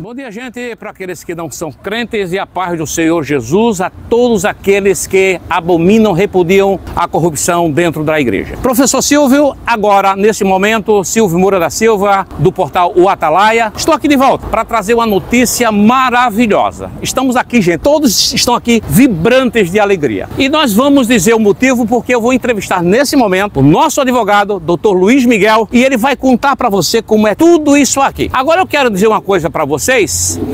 Bom dia, gente, para aqueles que não são crentes e a paz do Senhor Jesus, a todos aqueles que abominam, repudiam a corrupção dentro da igreja. Professor Silvio, agora, nesse momento, Silvio Moura da Silva, do portal O Atalaia. Estou aqui de volta para trazer uma notícia maravilhosa. Estamos aqui, gente, todos estão aqui vibrantes de alegria. E nós vamos dizer o motivo porque eu vou entrevistar nesse momento o nosso advogado, Dr. Luiz Miguel, e ele vai contar para você como é tudo isso aqui. Agora eu quero dizer uma coisa para vocês,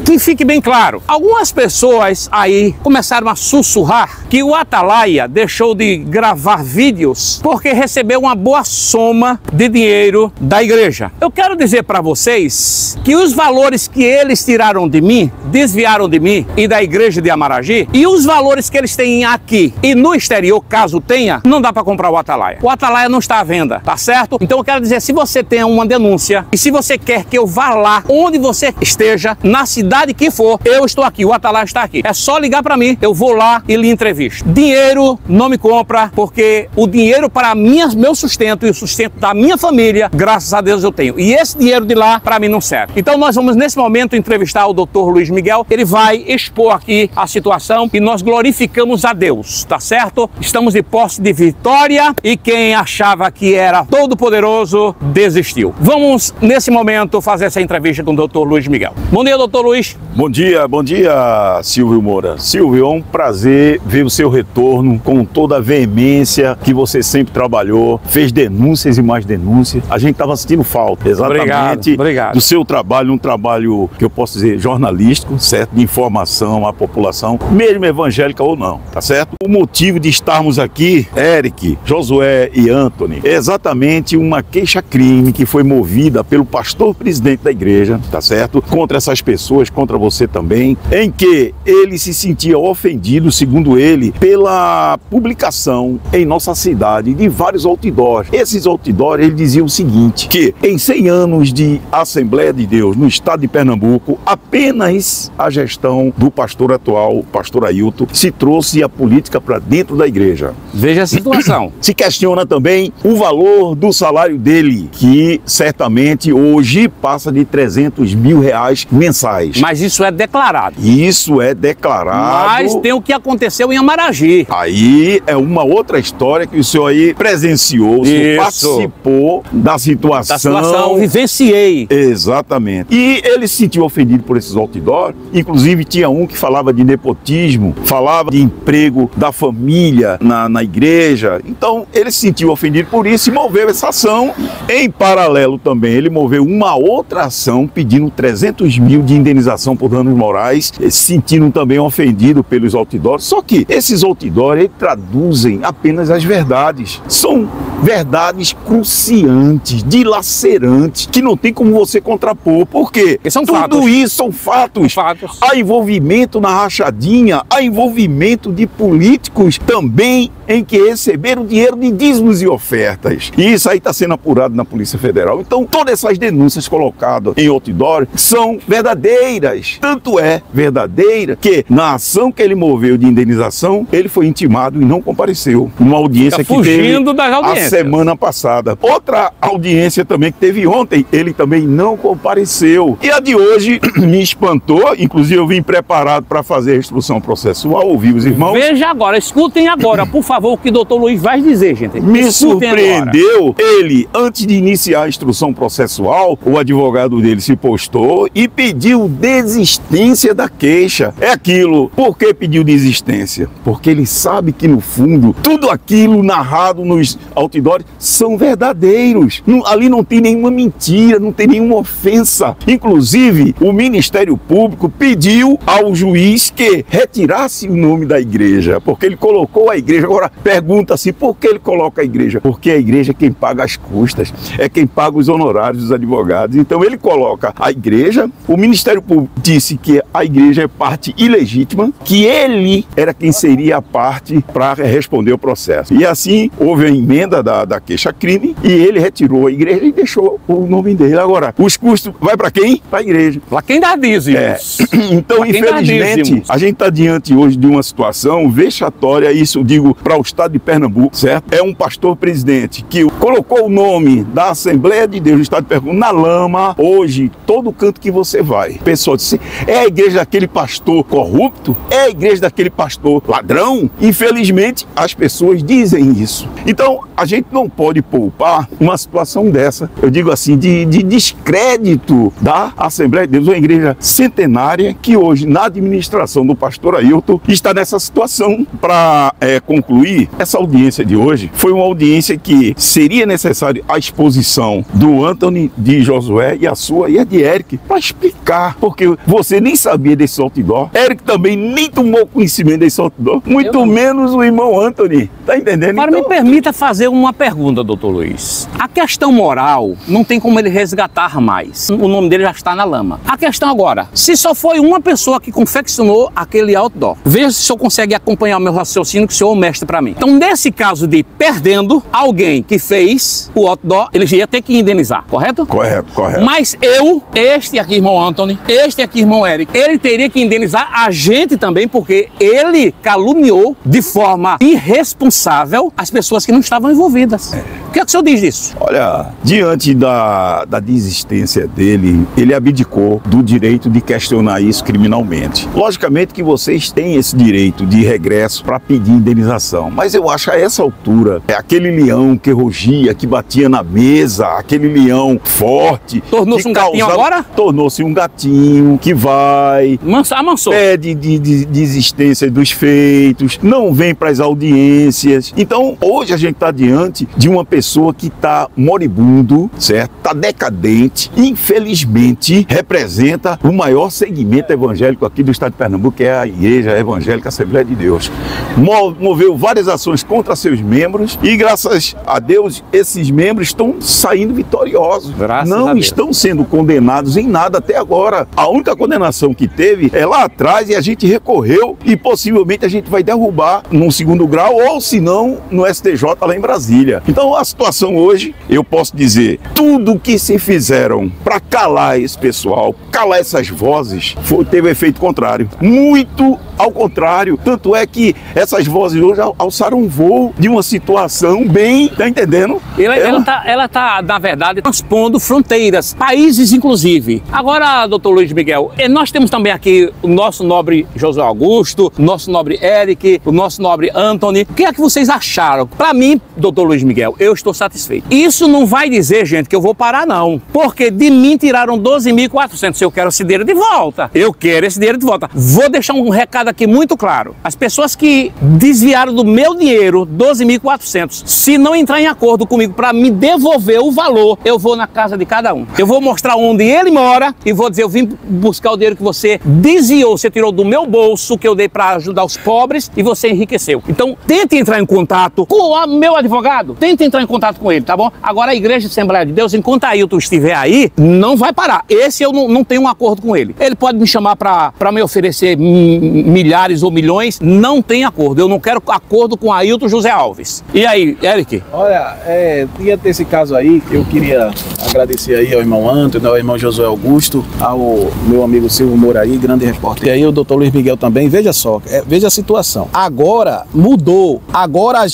que fique bem claro. Algumas pessoas aí começaram a sussurrar que o Atalaia deixou de gravar vídeos porque recebeu uma boa soma de dinheiro da igreja. Eu quero dizer para vocês que os valores que eles tiraram de mim, desviaram de mim e da igreja de Amaragi, e os valores que eles têm aqui e no exterior, caso tenha, não dá para comprar o Atalaia. O Atalaia não está à venda, tá certo? Então eu quero dizer, se você tem uma denúncia e se você quer que eu vá lá onde você esteja, na cidade que for, eu estou aqui, o Atalaia está aqui. É só ligar para mim, eu vou lá e lhe entrevisto. Dinheiro não me compra, porque o dinheiro para meu sustento e o sustento da minha família, graças a Deus eu tenho. E esse dinheiro de lá, para mim, não serve. Então nós vamos, nesse momento, entrevistar o Dr. Luiz Miguel. Ele vai expor aqui a situação e nós glorificamos a Deus, tá certo? Estamos de posse de vitória e quem achava que era todo poderoso, desistiu. Vamos, nesse momento, fazer essa entrevista com o Dr. Luiz Miguel. Bom dia, doutor Luiz. Bom dia, Silvio Moura. Silvio, é um prazer ver o seu retorno com toda a veemência que você sempre trabalhou, fez denúncias e mais denúncias. A gente estava sentindo falta, exatamente, obrigado. Do seu trabalho, um trabalho que eu posso dizer jornalístico, certo? De informação à população, mesmo evangélica ou não, tá certo? O motivo de estarmos aqui, Eric, Josué e Anthony, é exatamente uma queixa-crime que foi movida pelo pastor presidente da igreja, tá certo? Contra essas pessoas, contra você também, em que ele se sentia ofendido, segundo ele, pela publicação em nossa cidade de vários outdoors. Esses outdoors, ele dizia o seguinte, que em 100 anos de Assembleia de Deus no estado de Pernambuco, apenas a gestão do pastor atual, o pastor Ailton, se trouxe a política para dentro da igreja. Veja a situação. Se questiona também o valor do salário dele, que certamente hoje passa de R$300 mil mensais. Mas isso é declarado. Isso é declarado. Mas tem o que aconteceu em Amaragi. Aí é uma outra história que o senhor aí presenciou, o senhor participou da situação. Vivenciei. Exatamente. E ele se sentiu ofendido por esses outdoors. Inclusive tinha um que falava de nepotismo, falava de emprego da família na igreja. Então ele se sentiu ofendido por isso e moveu essa ação. Em paralelo também, ele moveu uma outra ação pedindo 300 mil de indenização por danos morais, se sentindo também ofendido pelos outdoors. Só que esses outdoors traduzem apenas as verdades. São verdades cruciantes, dilacerantes, que não tem como você contrapor. Por quê? Tudo isso são fatos. Há envolvimento na rachadinha, há envolvimento de políticos também em que receberam dinheiro de dízimos e ofertas. E isso aí está sendo apurado na Polícia Federal. Então, todas essas denúncias colocadas em outdoor são verdadeiras. Tanto é verdadeira que na ação que ele moveu de indenização, ele foi intimado e não compareceu. Numa audiência que teve a semana passada. Outra audiência também que teve ontem, ele também não compareceu. E a de hoje me espantou, inclusive eu vim preparado para fazer a instrução processual, ouvi os irmãos. Veja agora, escutem agora, por favor, o que o doutor Luiz vai dizer, gente. Me surpreendeu, ele, antes de iniciar a instrução processual, o advogado dele se postou e pediu desistência da queixa. É aquilo. Por que pediu desistência? Porque ele sabe que, no fundo, tudo aquilo narrado nos outdoors são verdadeiros. Ali não tem nenhuma mentira, não tem nenhuma ofensa. Inclusive, o Ministério Público pediu ao juiz que retirasse o nome da igreja, porque ele colocou a igreja. Agora, pergunta-se por que ele coloca a igreja? Porque a igreja é quem paga as custas, é quem paga os honorários dos advogados. Então, ele coloca a igreja. O Ministério Público disse que a igreja é parte ilegítima, que ele era quem seria a parte para responder o processo. E assim, houve a emenda da queixa-crime e ele retirou a igreja e deixou o nome dele. Agora, os custos vai para quem? Para a igreja. Para quem dá dízimos. Então, infelizmente, a gente está diante hoje de uma situação vexatória, isso eu digo para o estado de Pernambuco, certo? É um pastor presidente que colocou o nome da Assembleia de Deus do estado de Pernambuco na lama. Hoje, todo canto que você vai, pessoal disse, é a igreja daquele pastor corrupto? É a igreja daquele pastor ladrão? Infelizmente, as pessoas dizem isso. Então, a gente não pode poupar uma situação dessa, eu digo assim, de descrédito da Assembleia de Deus, uma igreja centenária que hoje, na administração do pastor Ailton, está nessa situação. Para concluir, essa audiência de hoje foi uma audiência que seria necessária a exposição do Anthony, de Josué e a sua e a de Eric, para explicar, porque você nem sabia desse outdoor, Eric também nem tomou conhecimento desse outdoor, muito menos o irmão Anthony, tá entendendo? Agora, me permita fazer uma pergunta, doutor Luiz. A questão moral não tem como ele resgatar mais, o nome dele já está na lama. A questão agora, se só foi uma pessoa que confeccionou aquele outdoor, veja se o senhor consegue acompanhar o meu raciocínio, que o senhor é o mestre para mim. Então, nesse caso de perdendo, alguém que fez o outdoor, ele ia ter que indenizar, correto? Correto. Mas este aqui, irmão Anthony, este aqui, irmão Eric, ele teria que indenizar a gente também, porque ele caluniou de forma irresponsável as pessoas que não estavam envolvidas. O que é que o senhor diz disso? Olha, diante da desistência dele, ele abdicou do direito de questionar isso criminalmente. Logicamente que vocês têm esse direito de regresso para pedir indenização, mas eu acho a essa altura, aquele leão que rugia, que batia na mesa, aquele leão forte... Tornou-se um gatinho agora? Tornou-se um gatinho que vai... Amansou. Pede desistência dos feitos, não vem para as audiências. Então, hoje a gente está diante de uma pessoa que está moribundo, certo? Está decadente, infelizmente representa o maior segmento evangélico aqui do estado de Pernambuco, que é a Igreja Evangélica Assembleia de Deus. Moveu várias ações contra seus membros e, graças a Deus, esses membros estão saindo vitoriosos. Não estão sendo condenados em nada até agora. A única condenação que teve é lá atrás e a gente recorreu e possivelmente a gente vai derrubar num segundo grau ou, se não, no STJ lá em Brasília. Então, a situação hoje, eu posso dizer, tudo que se fizeram para calar esse pessoal, calar essas vozes, teve efeito contrário. Muito ao contrário. Tanto é que essas vozes hoje alçaram um voo de uma situação bem, tá entendendo? Ela tá, na verdade, transpondo fronteiras, países inclusive. Agora, doutor Luiz Miguel, nós temos também aqui o nosso nobre José Augusto, o nosso nobre Eric, o nosso nobre Anthony. O que é que vocês acharam? Para mim, doutor Luiz Miguel, eu estou satisfeito. Isso não vai dizer, gente, que eu vou parar, não. Porque de mim tiraram 12.400. Se eu quero esse dinheiro de volta. Eu quero esse dinheiro de volta. Vou deixar um recado aqui muito claro. As pessoas que desviaram do meu dinheiro, 12.400, se não entrar em acordo comigo para me devolver o valor, eu vou na casa de cada um. Eu vou mostrar onde ele mora e vou dizer, eu vim buscar o dinheiro que você desviou, você tirou do meu bolso, que eu dei para ajudar os pobres e você enriqueceu. Então, tente entrar em contato com o meu advogado, tente entrar em contato com ele, tá bom? Agora, a Igreja Assembleia de Deus, enquanto Ailton estiver aí, não vai parar. Esse eu não tenho um acordo com ele. Ele pode me chamar para me oferecer milhares ou milhões, não tem acordo. Eu não quero acordo com Ailton José Alves. E aí, Eric? Olha, diante desse caso aí, eu queria agradecer aí ao irmão Antônio, ao irmão Josué Augusto, ao meu amigo Silvio Moura aí, grande repórter. E aí o doutor Luiz Miguel também. Veja só, veja a situação. Agora mudou. Agora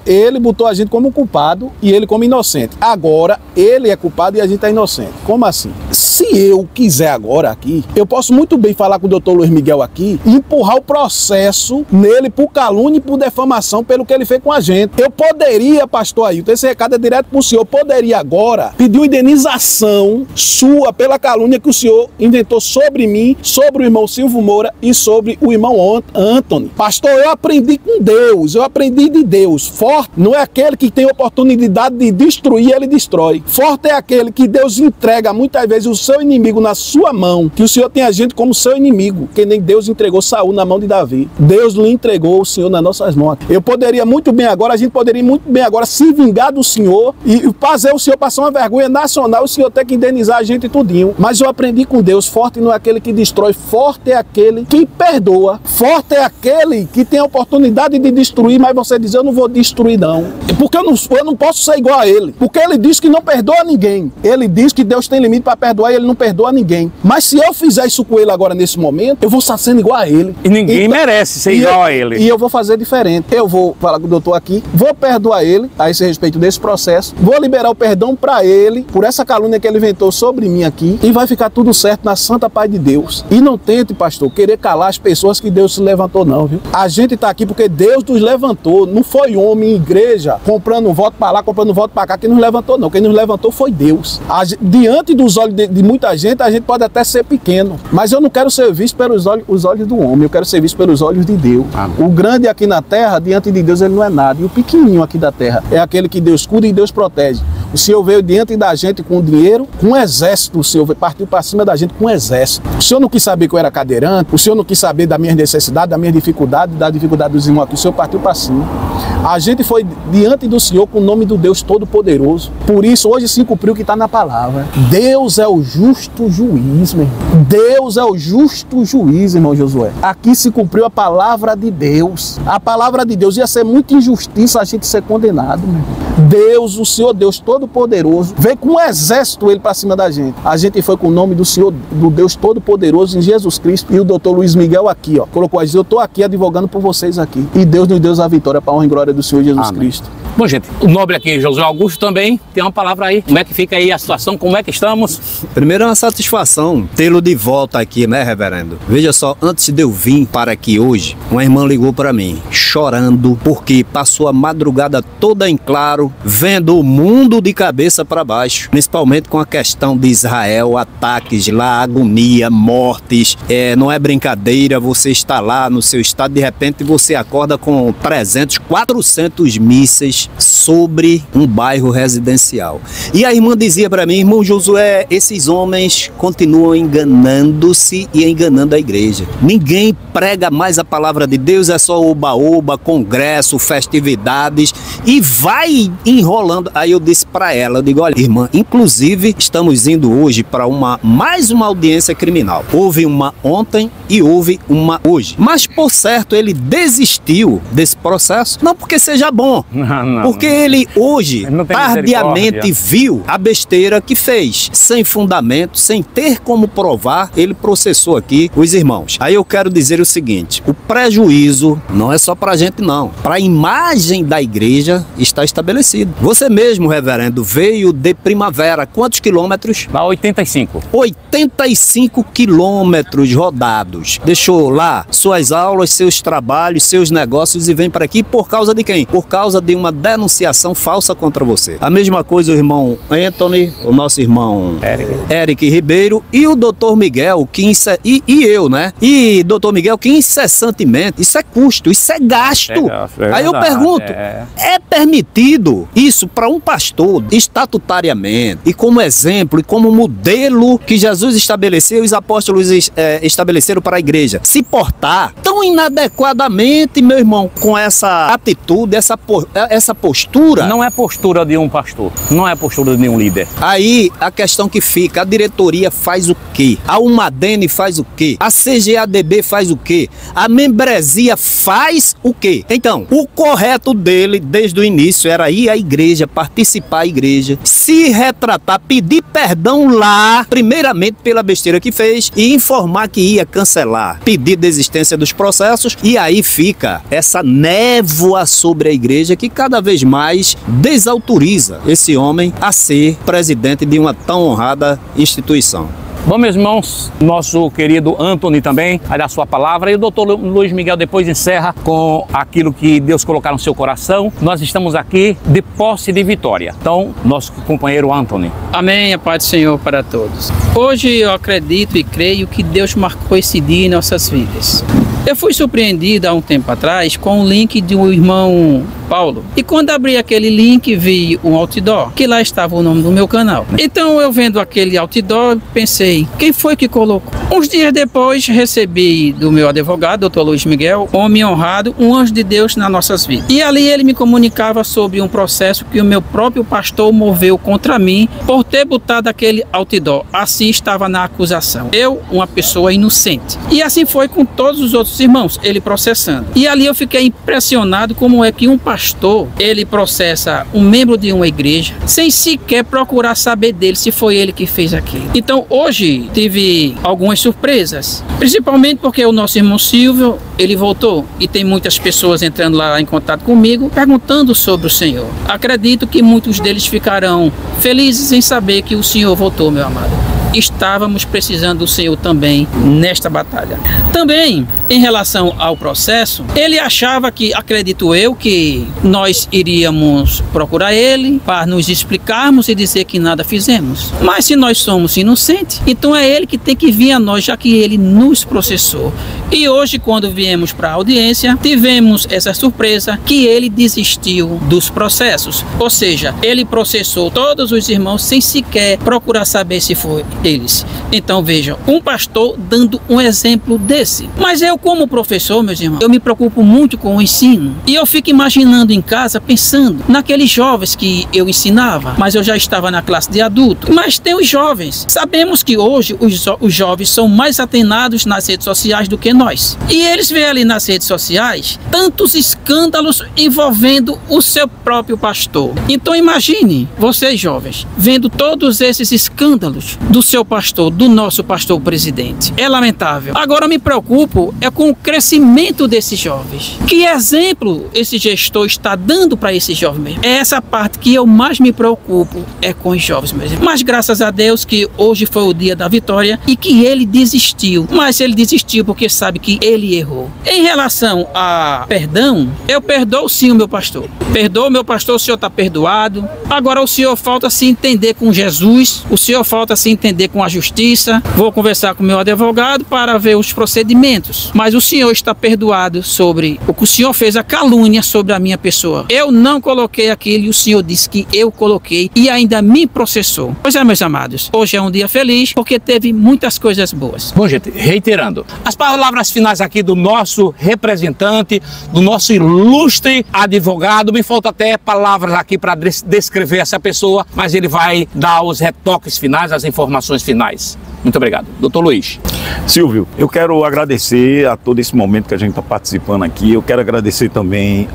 ele botou a gente como culpado e ele como inocente. Agora ele é culpado e a gente é inocente. Como assim? Se eu quiser agora aqui, eu posso muito bem falar com o doutor Luiz Miguel aqui e empurrar o processo nele por calúnia e por defamação pelo que ele fez com a gente. Eu poderia, pastor Ailton, esse recado é direto para o senhor, poderia agora pedir uma indenização sua pela calúnia que o senhor inventou sobre mim, sobre o irmão Silvio Moura e sobre o irmão Anthony. Pastor, eu aprendi com Deus, eu aprendi de Deus. Forte não é aquele que tem oportunidade de destruir, ele destrói. Forte é aquele que Deus entrega muitas vezes o seu inimigo na sua mão, que o senhor tem a gente como seu inimigo, que nem Deus entregou Saul Saul na mão de Davi. Deus lhe entregou o Senhor nas nossas mãos. Eu poderia muito bem agora, a gente poderia muito bem agora se vingar do Senhor e fazer o Senhor passar uma vergonha nacional, o Senhor ter que indenizar a gente tudinho. Mas eu aprendi com Deus, forte não é aquele que destrói, forte é aquele que perdoa, forte é aquele que tem a oportunidade de destruir, mas você diz, eu não vou destruir não, porque eu não posso ser igual a ele, porque ele diz que não perdoa ninguém, ele diz que Deus tem limite para perdoar e ele não perdoa ninguém, mas se eu fizer isso com ele agora nesse momento, eu vou estar sendo igual a ele. E ninguém merece ser igual a ele. E eu vou fazer diferente, eu vou falar com o doutor aqui, vou perdoar ele a esse respeito desse processo, vou liberar o perdão para ele, por essa calúnia que ele inventou sobre mim aqui, e vai ficar tudo certo na santa paz de Deus. E não tente, pastor, querer calar as pessoas que Deus se levantou não, viu? A gente tá aqui porque Deus nos levantou, não foi homem, igreja, comprando um voto para lá, comprando um voto para cá, que nos levantou não, quem nos levantou foi Deus. Diante dos olhos de muita gente, a gente pode até ser pequeno, mas eu não quero ser visto pelos olhos do homem, eu quero ser visto pelos olhos de Deus. Amém. O grande aqui na terra, diante de Deus, ele não é nada, e o pequenininho aqui da terra é aquele que Deus cuida e Deus protege. O Senhor veio diante da gente com dinheiro, com um exército, o Senhor partiu para cima da gente com um exército. O Senhor não quis saber que eu era cadeirante, o Senhor não quis saber da minha necessidade, da minha dificuldade, da dificuldade dos irmãos aqui, o Senhor partiu para cima. A gente foi diante do Senhor com o nome do Deus Todo-Poderoso. Por isso, hoje se cumpriu o que está na palavra. Deus é o justo juiz, meu irmão. Deus é o justo juiz, irmão Josué. Aqui se cumpriu a palavra de Deus. A palavra de Deus ia ser muita injustiça a gente ser condenado, meu irmão. Deus, o Senhor Deus Todo-Poderoso, veio com um exército ele para cima da gente. A gente foi com o nome do Senhor, do Deus Todo-Poderoso em Jesus Cristo. E o doutor Luiz Miguel aqui, ó, colocou a dizer, eu estou aqui advogando por vocês aqui. E Deus nos deu a vitória para a honra e glória do Senhor Jesus Amém. Cristo. Bom, gente, o nobre aqui, Josué Augusto, também tem uma palavra aí. Como é que fica aí a situação? Como é que estamos? Primeiro é uma satisfação tê-lo de volta aqui, né, reverendo? Veja só, antes de eu vir para aqui hoje, uma irmã ligou para mim, chorando, porque passou a madrugada toda em claro, vendo o mundo de cabeça para baixo, principalmente com a questão de Israel, ataques lá, agonia, mortes. Não é brincadeira, você está lá no seu estado, de repente você acorda com 300, 400 mísseis sobre um bairro residencial. E a irmã dizia para mim, irmão Josué, esses homens continuam enganando-se e enganando a igreja. Ninguém prega mais a palavra de Deus, é só oba-oba, congresso, festividades e vai enrolando. Aí eu disse para ela, eu digo, olha, irmã, inclusive estamos indo hoje para mais uma audiência criminal. Houve uma ontem e houve uma hoje. Mas por certo ele desistiu desse processo, não porque seja bom, porque ele hoje tardiamente viu a besteira que fez, sem fundamento, sem ter como provar, ele processou aqui os irmãos. Aí eu quero dizer o seguinte, o prejuízo não é só pra gente não, para a imagem da igreja está estabelecido. Você mesmo, reverendo, veio de Primavera, quantos quilômetros? 85. 85 quilômetros rodados. Deixou lá suas aulas, seus trabalhos, seus negócios e vem para aqui por causa de quem? Por causa de uma denunciação falsa contra você. A mesma coisa o irmão Anthony, o nosso irmão Eric Ribeiro e o doutor Miguel, e eu, né? E doutor Miguel, que incessantemente, isso é custo, isso é gasto. Aí eu pergunto, é permitido isso para um pastor estatutariamente e como exemplo e como modelo que Jesus estabeleceu e os apóstolos estabeleceram para a igreja, se portar tão inadequadamente, meu irmão, com essa atitude, essa postura? Não é postura de um pastor, não é postura de nenhum líder. Aí a questão que fica, a diretoria faz o quê? A Umadene faz o quê? A CGADB faz o quê? A membresia faz o quê? Então, o correto dele desde o início era ir à igreja, participar da igreja, se retratar, pedir perdão lá, primeiramente pela besteira que fez e informar que ia cancelar, pedir desistência dos processos e aí fica essa névoa sobre a igreja que cada vez mais desautoriza esse homem a ser presidente de uma tão honrada instituição. Bom, meus irmãos, nosso querido Anthony também vai dar sua palavra e o doutor Luiz Miguel depois encerra com aquilo que Deus colocar no seu coração. Nós estamos aqui de posse de vitória. Então, nosso companheiro Anthony. Amém, a paz do Senhor para todos. Hoje eu acredito e creio que Deus marcou esse dia em nossas vidas. Eu fui surpreendido há um tempo atrás com o link de um irmão Paulo. E quando abri aquele link, vi um outdoor, que lá estava o nome do meu canal. Então eu vendo aquele outdoor, pensei, quem foi que colocou? Uns dias depois, recebi do meu advogado, Dr. Luiz Miguel, homem honrado, um anjo de Deus nas nossas vidas. E ali ele me comunicava sobre um processo que o meu próprio pastor moveu contra mim por ter botado aquele outdoor. Assim estava na acusação. Eu, uma pessoa inocente. E assim foi com todos os outros irmãos, ele processando. E ali eu fiquei impressionado como é que um pastor, ele processa um membro de uma igreja, sem sequer procurar saber dele se foi ele que fez aquilo. Então hoje tive algumas surpresas, principalmente porque o nosso irmão Silvio, ele voltou e tem muitas pessoas entrando lá em contato comigo, perguntando sobre o Senhor. Acredito que muitos deles ficarão felizes em saber que o Senhor voltou, meu amado. Estávamos precisando do Senhor também nesta batalha. Também, em relação ao processo, ele achava que, acredito eu, que nós iríamos procurar ele para nos explicarmos e dizer que nada fizemos. Mas se nós somos inocentes, então é ele que tem que vir a nós, já que ele nos processou. E hoje, quando viemos para a audiência, tivemos essa surpresa que ele desistiu dos processos. Ou seja, ele processou todos os irmãos sem sequer procurar saber se foi eles. Então vejam, um pastor dando um exemplo desse. Mas eu, como professor, meus irmãos, eu me preocupo muito com o ensino. E eu fico imaginando em casa, pensando naqueles jovens que eu ensinava, mas eu já estava na classe de adulto. Mas tem os jovens. Sabemos que hoje os jovens são mais atenados nas redes sociais do que nós. E eles veem ali nas redes sociais tantos escândalos envolvendo o seu próprio pastor. Então imagine, vocês jovens, vendo todos esses escândalos do seu pastor, do nosso pastor presidente. É lamentável. Agora me preocupo com o crescimento desses jovens. Que exemplo esse gestor está dando para esses jovens? É essa parte que eu mais me preocupo, é com os jovens mesmo. Mas graças a Deus que hoje foi o dia da vitória e que ele desistiu. Mas ele desistiu porque sabe que ele errou. Em relação a perdão, eu perdoo sim o meu pastor. Perdoo o meu pastor, o senhor está perdoado. Agora o senhor falta se entender com Jesus, o senhor falta se entender com a justiça. Vou conversar com o meu advogado para ver os procedimentos. Mas o senhor está perdoado sobre o que o senhor fez, a calúnia sobre a minha pessoa. Eu não coloquei aquilo e o senhor disse que eu coloquei e ainda me processou. Pois é, meus amados, hoje é um dia feliz porque teve muitas coisas boas. Bom, gente, reiterando, as palavras finais aqui do nosso representante, do nosso ilustre advogado, me faltam até palavras aqui para descrever essa pessoa, mas ele vai dar os retoques finais, as informações finais. Muito obrigado. Doutor Luiz. Silvio, eu quero agradecer a todo esse momento que a gente está participando aqui. Eu quero agradecer também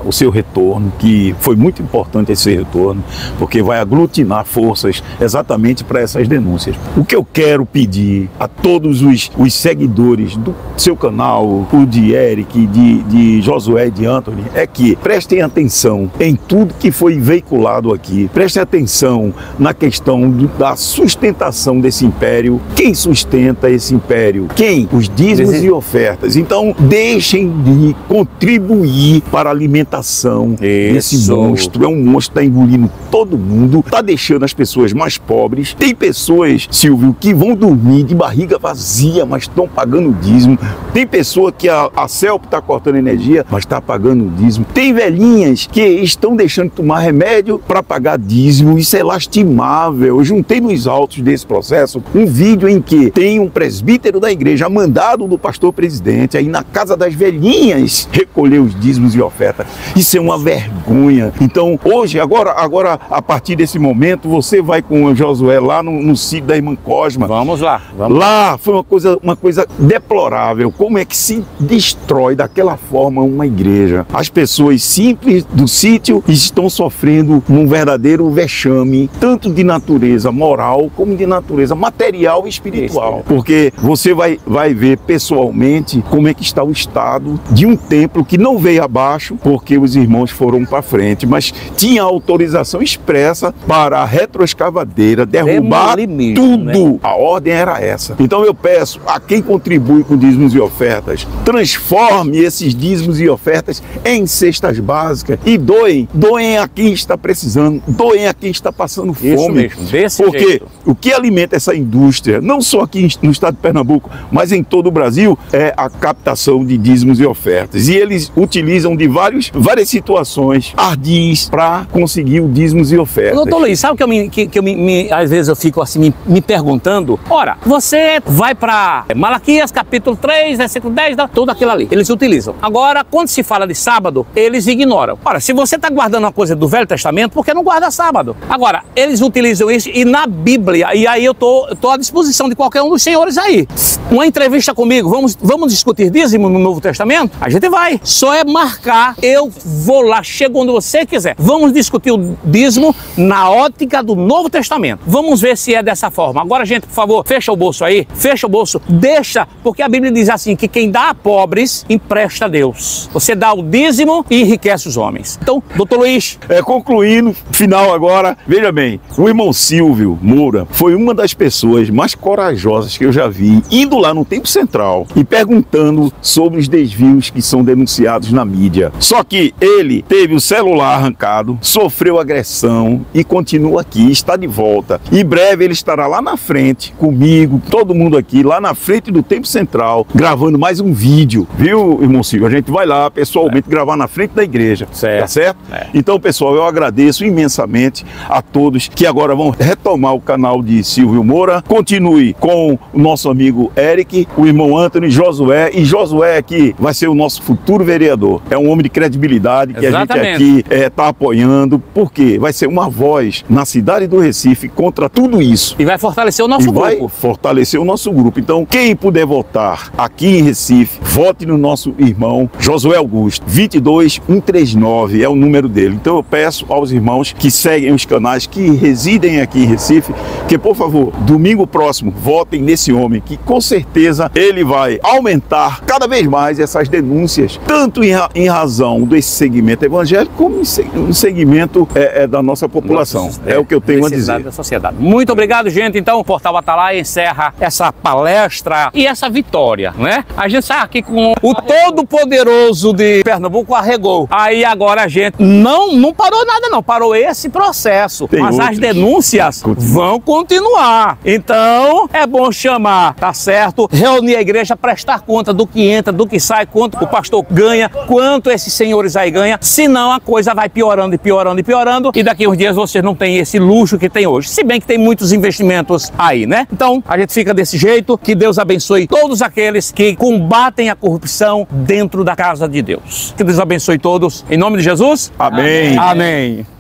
o seu retorno, que foi muito importante esse retorno, porque vai aglutinar forças exatamente para essas denúncias. O que eu quero pedir a todos os seguidores do seu canal, o de Eric, de Josué e de Anthony, é que prestem atenção em tudo que foi veiculado aqui. Prestem atenção na questão da sustentação desse império. Quem sustenta esse império? Quem? Os dízimos e ofertas. Então, deixem de contribuir para a alimentação desse monstro. É um monstro que está engolindo todo mundo, está deixando as pessoas mais pobres. Tem pessoas, Silvio, que vão dormir de barriga vazia, mas estão pagando dízimo. Tem pessoa que a CELP está cortando energia, mas está pagando dízimo. Tem velhinhas que estão deixando de tomar remédio para pagar dízimo. Isso é lastimável. Eu juntei nos autos desse processo um vídeo em que tem um presbítero da igreja mandado do pastor presidente aí na casa das velhinhas recolher os dízimos e ofertas. Isso é uma vergonha. Então hoje, agora a partir desse momento, você vai com o Josué lá no sítio da irmã Cosma. Vamos lá. Lá foi uma coisa deplorável. Como é que se destrói daquela forma uma igreja? As pessoas simples do sítio estão sofrendo um verdadeiro vexame, tanto de natureza moral como de natureza material e espiritual. Porque você vai ver pessoalmente como é que está o estado de um templo que não veio abaixo porque os irmãos foram para frente, mas tinha autorização expressa para a retroescavadeira derrubar tudo. Né? A ordem era essa. Então eu peço a quem contribui com dízimos e ofertas, transforme esses dízimos e ofertas em cestas básicas e doem a quem está precisando, doem a quem está passando fome. Isso mesmo, desse porque jeito. O que alimenta essa indústria indústria, não só aqui no estado de Pernambuco, mas em todo o Brasil, é a captação de dízimos e ofertas. E eles utilizam de várias situações ardis para conseguir o dízimos e ofertas. Doutor Luiz, sabe que às vezes eu fico assim me perguntando? Ora, você vai para Malaquias capítulo 3, versículo 10, tudo aquilo ali. Eles utilizam. Agora, quando se fala de sábado, eles ignoram. Ora, se você está guardando uma coisa do Velho Testamento, por que não guarda sábado? Agora, eles utilizam isso e na Bíblia, e aí eu tô à disposição de qualquer um dos senhores aí. Uma entrevista comigo, vamos discutir dízimo no Novo Testamento? A gente vai. Só é marcar, eu vou lá, chego onde você quiser. Vamos discutir o dízimo na ótica do Novo Testamento. Vamos ver se é dessa forma. Agora, gente, por favor, fecha o bolso aí, fecha o bolso, deixa, porque a Bíblia diz assim, que quem dá a pobres, empresta a Deus. Você dá o dízimo e enriquece os homens. Então, doutor Luiz. Concluindo, final agora, veja bem, o irmão Silvio Moura foi uma das pessoas mais corajosas que eu já vi, indo lá no Templo Central e perguntando sobre os desvios que são denunciados na mídia. Só que ele teve o celular arrancado, sofreu agressão e continua aqui, está de volta. Em breve ele estará lá na frente, comigo, todo mundo aqui, lá na frente do Templo Central, gravando mais um vídeo, viu, irmão Silvio? A gente vai lá pessoalmente gravar na frente da igreja, tá certo? Então, pessoal, eu agradeço imensamente a todos que agora vão retomar o canal de Silvio Moura. Continue com o nosso amigo Eric, o irmão Anthony, Josué, e Josué aqui vai ser o nosso futuro vereador. É um homem de credibilidade que Exatamente. A gente aqui está apoiando, porque vai ser uma voz na cidade do Recife contra tudo isso. E vai fortalecer o nosso grupo. Vai fortalecer o nosso grupo. Então, quem puder votar aqui em Recife, vote no nosso irmão Josué Augusto. 22139 é o número dele. Então eu peço aos irmãos que seguem os canais, que residem aqui em Recife, que por favor, domingo próximo, votem nesse homem, que com certeza ele vai aumentar cada vez mais essas denúncias, tanto em razão desse segmento evangélico, como no segmento da nossa população. É o que eu tenho a dizer. Da sociedade. Muito obrigado, gente. Então, o Portal Atalaia encerra essa palestra e essa vitória, né? A gente sai aqui com o Todo-Poderoso de Pernambuco arregou. Aí agora a gente não parou nada, não. Parou esse processo. Mas outros. As denúncias vão continuar. Então, é bom chamar, tá certo? Reunir a igreja, prestar conta do que entra, do que sai, quanto o pastor ganha, quanto esses senhores aí ganham. Senão a coisa vai piorando e piorando e piorando. E daqui a uns dias vocês não têm esse luxo que tem hoje. Se bem que tem muitos investimentos aí, né? Então, a gente fica desse jeito. Que Deus abençoe todos aqueles que combatem a corrupção dentro da casa de Deus. Que Deus abençoe todos. Em nome de Jesus. Amém. Amém.